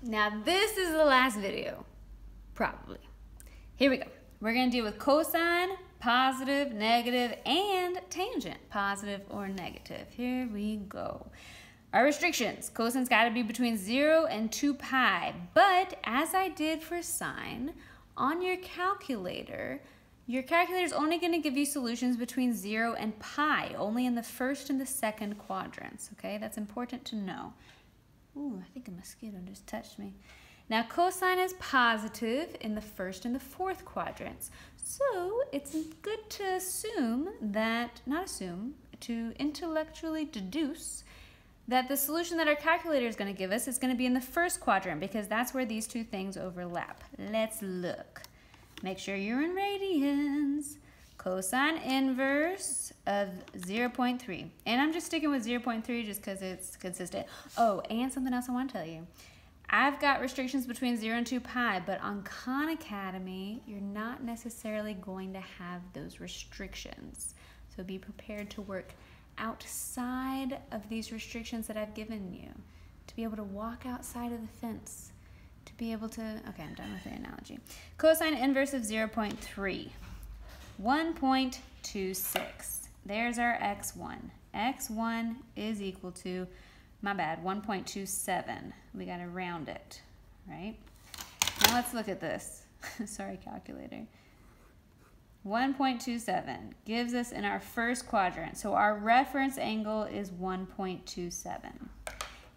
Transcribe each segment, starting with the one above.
Now this is the last video, probably. Here we go. We're gonna deal with cosine, positive, negative, and tangent, positive or negative. Here we go. Our restrictions, cosine's gotta be between 0 and 2 pi, but as I did for sine, on your calculator is only gonna give you solutions between 0 and pi, only in the first and the second quadrants, okay? That's important to know. Ooh, I think a mosquito just touched me. Now, cosine is positive in the first and the fourth quadrants. So it's good to assume that, to intellectually deduce that the solution that our calculator is going to give us is going to be in the first quadrant because that's where these two things overlap. Let's look. Make sure you're in radians. Cosine inverse of 0.3. And I'm just sticking with 0.3 just because it's consistent. Oh, and something else I want to tell you. I've got restrictions between 0 and 2 pi, but on Khan Academy, you're not necessarily going to have those restrictions. So be prepared to work outside of these restrictions that I've given you, to be able to walk outside of the fence, to be able to, okay, I'm done with the analogy. Cosine inverse of 0.3, 1.26. There's our x1. x1 is equal to, my bad, 1.27. We gotta round it, right? Now let's look at this. Sorry, calculator. 1.27 gives us in our first quadrant. So our reference angle is 1.27.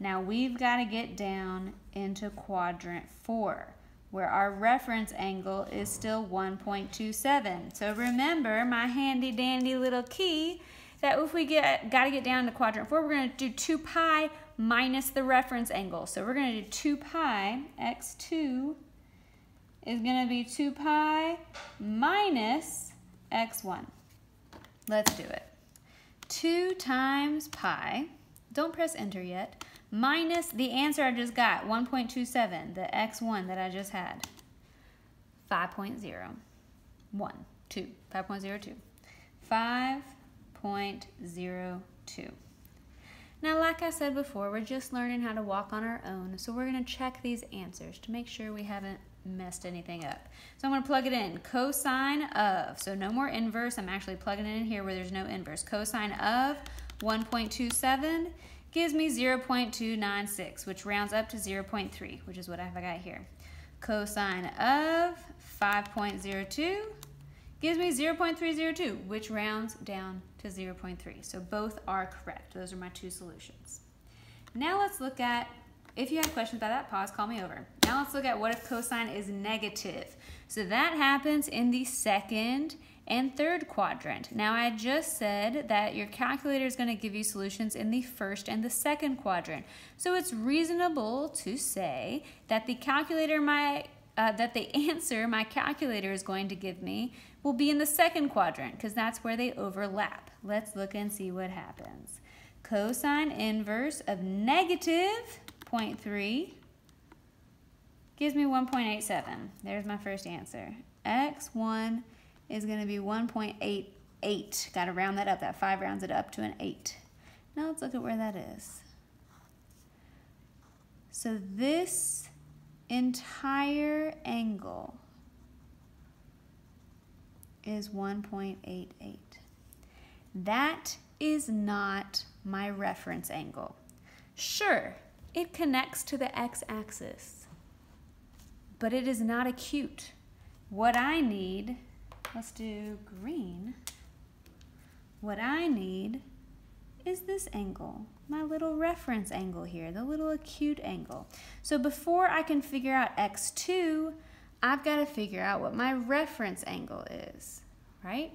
Now we've got to get down into quadrant 4, where our reference angle is still 1.27. So remember my handy dandy little key that if we got to get down to quadrant 4, we're going to do 2 pi minus the reference angle. So we're going to do 2 pi, x2 is going to be 2 pi minus x1. Let's do it. 2 times pi, don't press enter yet, minus the answer I just got, 1.27, the x1 that I just had, 5.02. 5.02. Now, like I said before, we're just learning how to walk on our own, so we're going to check these answers to make sure we haven't messed anything up. So I'm going to plug it in. Cosine of, so no more inverse, I'm actually plugging it in here where there's no inverse. Cosine of 1.27 gives me 0.296, which rounds up to 0.3, which is what I've got here. Cosine of 5.02 gives me 0.302, which rounds down to 0.3. So both are correct. Those are my two solutions. Now let's look at, if you have questions about that, pause, call me over. Now let's look at what if cosine is negative. So that happens in the second and third quadrant. Now I just said that your calculator is going to give you solutions in the first and the second quadrant. So it's reasonable to say that the answer my calculator is going to give me will be in the second quadrant because that's where they overlap. Let's look and see what happens. Cosine inverse of negative 0.3 gives me 1.87. There's my first answer. x1 is going to be 1.88. Got to round that up. That 5 rounds it up to an 8. Now let's look at where that is. So this entire angle is 1.88. That is not my reference angle. Sure, it connects to the x-axis, but it is not acute. What I need, let's do green. What I need is this angle, my little reference angle here, the little acute angle. So before I can figure out x2, I've got to figure out what my reference angle is, right?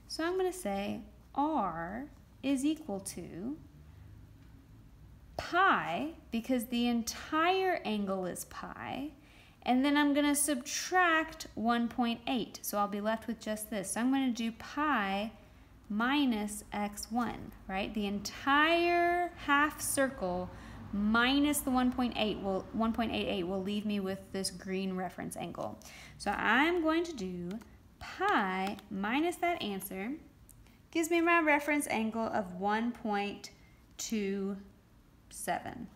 So I'm going to say r is equal to pi, because the entire angle is pi, and then I'm going to subtract 1.8, so I'll be left with just this. So I'm going to do pi minus x1, right? The entire half circle minus the 1.88 will leave me with this green reference angle. So I'm going to do pi minus that answer, gives me my reference angle of 1.27.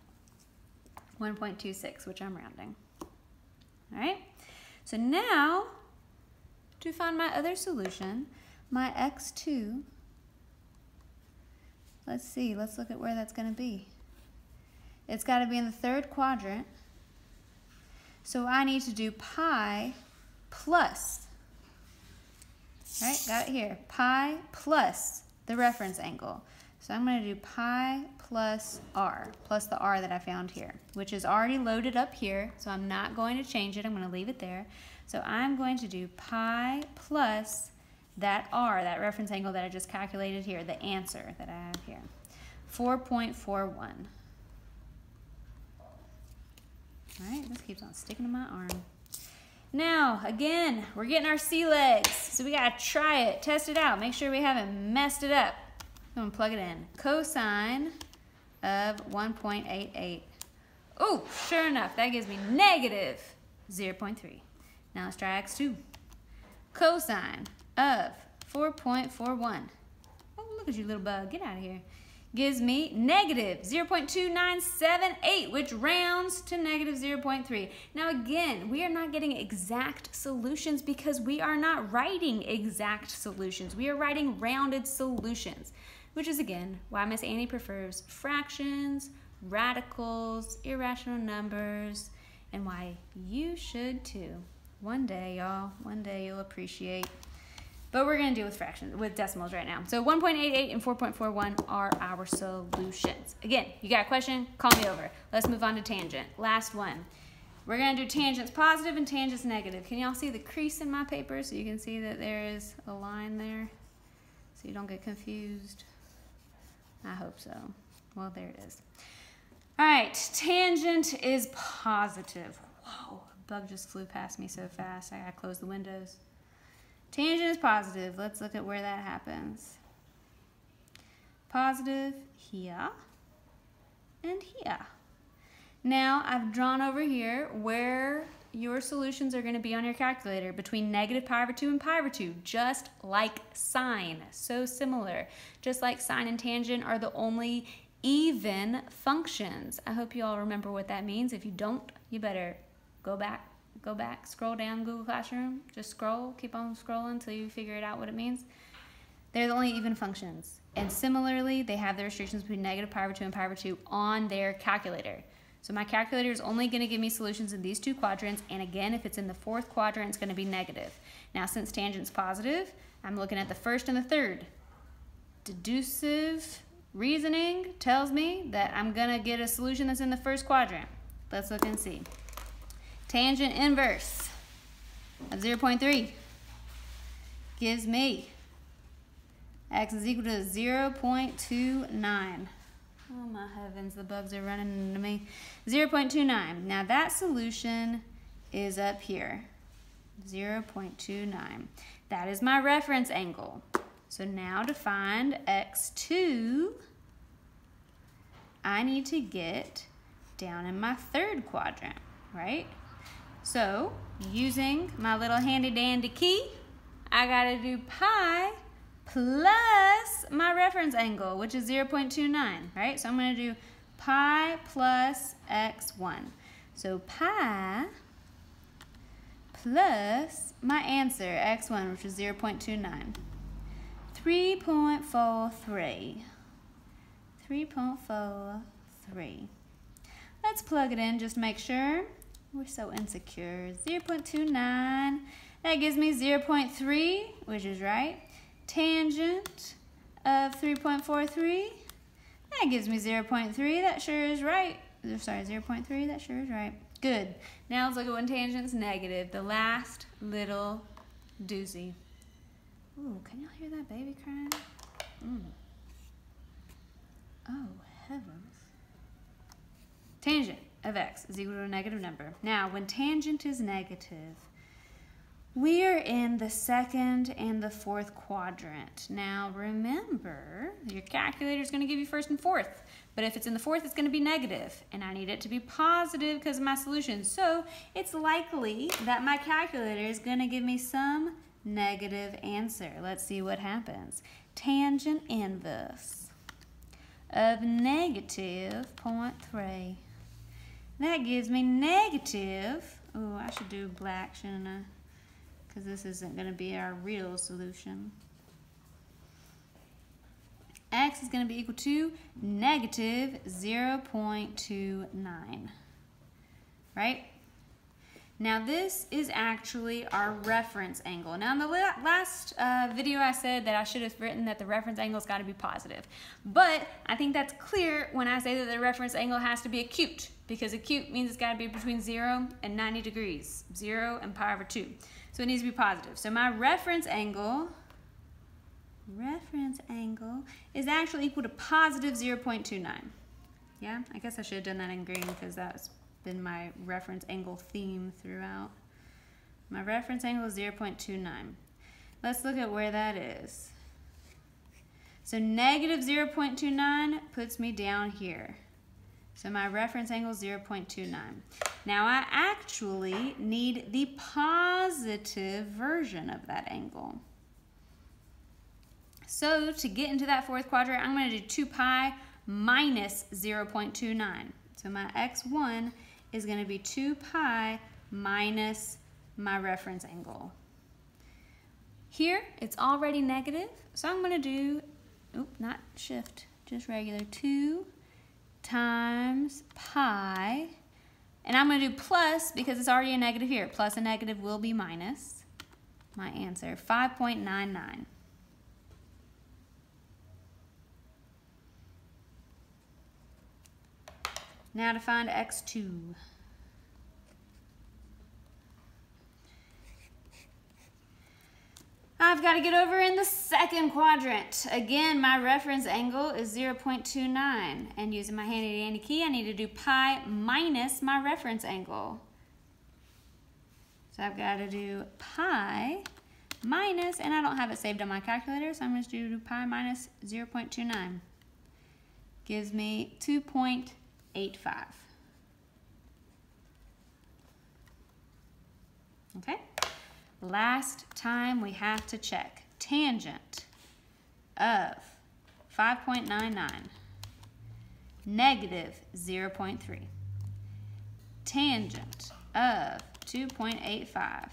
1.26, which I'm rounding. All right, so now to find my other solution, my x2, let's see, let's look at where that's going to be. It's got to be in the third quadrant, so I need to do pi plus, all right, got it here, pi plus the reference angle. So I'm going to do pi plus r, plus the r that I found here, which is already loaded up here, so I'm not going to change it. I'm going to leave it there. So I'm going to do pi plus that r, that reference angle that I just calculated here, the answer that I have here, 4.41. All right, this keeps on sticking to my arm. Now, again, we're getting our sea legs, so we got to try it, test it out, make sure we haven't messed it up. I'm going to plug it in. Cosine of 1.88. Oh, sure enough, that gives me negative 0.3. Now let's try x2. Cosine of 4.41. Oh, look at you, little bug. Get out of here. Gives me negative 0.2978, which rounds to negative 0.3. Now again, we are not getting exact solutions because we are not writing exact solutions. We are writing rounded solutions, which is again why Miss Annie prefers fractions, radicals, irrational numbers, and why you should too. One day, y'all, one day you'll appreciate. But we're going to deal with fractions, with decimals right now. So 1.88 and 4.41 are our solutions. Again, you got a question? Call me over. Let's move on to tangent. Last one. We're going to do tangents positive and tangents negative. Can y'all see the crease in my paper so you can see that there is a line there so you don't get confused? I hope so. Well, there it is. All right, tangent is positive. Whoa, a bug just flew past me so fast. I got to close the windows. Tangent is positive. Let's look at where that happens. Positive here and here. Now I've drawn over here where your solutions are going to be on your calculator between negative pi over 2 and pi over 2, just like sine. So similar. Just like sine and tangent are the only even functions. I hope you all remember what that means. If you don't, you better go back, scroll down Google Classroom. Just scroll, keep on scrolling until you figure it out what it means. They're the only even functions. And similarly, they have the restrictions between negative pi over 2 and pi over 2 on their calculator. So my calculator is only going to give me solutions in these two quadrants, and again, if it's in the fourth quadrant, it's going to be negative. Now, since tangent's positive, I'm looking at the first and the third. Deductive reasoning tells me that I'm going to get a solution that's in the first quadrant. Let's look and see. Tangent inverse of 0.3 gives me x is equal to 0.29. Oh my heavens, the bugs are running into me. 0.29. Now that solution is up here. 0.29. That is my reference angle. So now to find x2, I need to get down in my third quadrant, right? So using my little handy dandy key, I gotta do pi plus my reference angle, which is 0.29, right? So I'm going to do pi plus x1. So pi plus my answer, x1, which is 0.29. 3.43. 3.43. Let's plug it in just to make sure. We're so insecure. 0.29. That gives me 0.3, which is right. Tangent of 3.43, that gives me 0.3, that sure is right. Sorry, 0.3, that sure is right. Good. Now let's look at when tangent's negative, the last little doozy. Ooh, can y'all hear that baby crying? Oh, heavens. Tangent of x is equal to a negative number. Now, when tangent is negative, we are in the second and the fourth quadrant. Now remember, your calculator is going to give you first and fourth, but if it's in the fourth, it's going to be negative, and I need it to be positive because of my solution. So it's likely that my calculator is going to give me some negative answer. Let's see what happens. Tangent inverse of negative 0.3 That gives me negative, oh, I should do black, shouldn't I? Because this isn't going to be our real solution. X is going to be equal to negative 0.29, right? Now this is actually our reference angle. Now in the last video I said that I should have written that the reference angle's got to be positive. But I think that's clear when I say that the reference angle has to be acute, because acute means it's got to be between 0 and 90 degrees, 0 and pi over 2. So it needs to be positive. So my reference angle is actually equal to positive 0.29. Yeah, I guess I should have done that in green because that's been my reference angle theme throughout. My reference angle is 0.29. Let's look at where that is. So negative 0.29 puts me down here. So my reference angle is 0.29. Now I actually need the positive version of that angle. So to get into that fourth quadrant, I'm going to do 2 pi minus 0.29. So my x1 is going to be 2 pi minus my reference angle. Here, it's already negative, so I'm going to do, not shift, just regular, 2 times pi, and I'm going to do plus because it's already a negative here. Plus a negative will be minus. My answer, 5.99. Now to find x2. I've got to get over in the second quadrant. Again, my reference angle is 0.29. And using my handy dandy key, I need to do pi minus my reference angle. So I've got to do pi minus, and I don't have it saved on my calculator, so I'm going to do pi minus 0.29. Gives me 2.85. Okay, last time we have to check tangent of 5.99, negative 0.3, tangent of 2.85,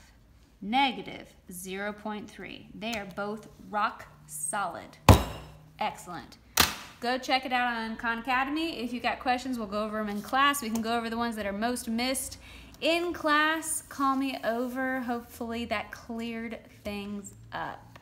negative 0.3. They are both rock solid. Excellent. Go check it out on Khan Academy. If you got questions, we'll go over them in class. We can go over the ones that are most missed in class. Call me over. Hopefully that cleared things up.